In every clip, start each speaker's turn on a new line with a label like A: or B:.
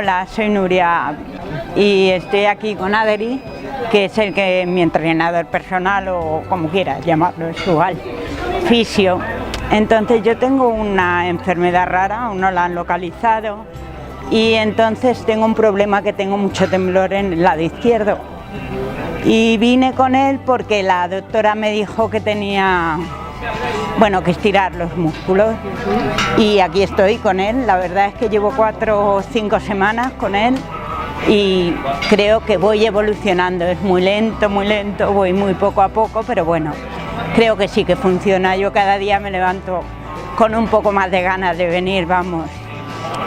A: Hola, soy Nuria y estoy aquí con Adri, que es mi entrenador personal o como quieras llamarlo, es igual, fisio. Entonces yo tengo una enfermedad rara, aún no la han localizado, y entonces tengo un problema que tengo mucho temblor en el lado izquierdo. Y vine con él porque la doctora me dijo que tenía, bueno, que estirar los músculos, y aquí estoy con él. La verdad es que llevo 4 o 5 semanas con él y creo que voy evolucionando. Es muy lento, voy muy poco a poco, pero bueno, creo que sí que funciona. Yo cada día me levanto con un poco más de ganas de venir, vamos,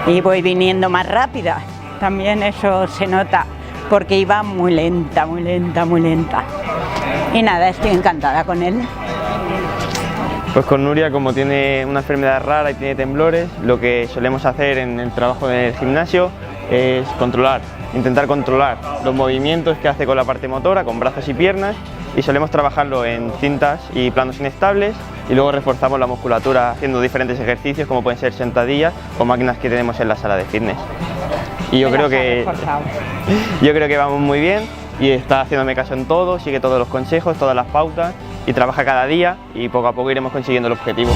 A: y voy viniendo más rápida. También eso se nota, porque iba muy lenta. Y nada, estoy encantada con él.
B: Pues con Nuria, como tiene una enfermedad rara y tiene temblores, lo que solemos hacer en el trabajo del gimnasio es intentar controlar los movimientos que hace con la parte motora, con brazos y piernas, y solemos trabajarlo en cintas y planos inestables, y luego reforzamos la musculatura haciendo diferentes ejercicios como pueden ser sentadillas o máquinas que tenemos en la sala de fitness. Y yo creo que vamos muy bien y está haciéndome caso en todo, sigue todos los consejos, todas las pautas y trabaja cada día, y poco a poco iremos consiguiendo el objetivo.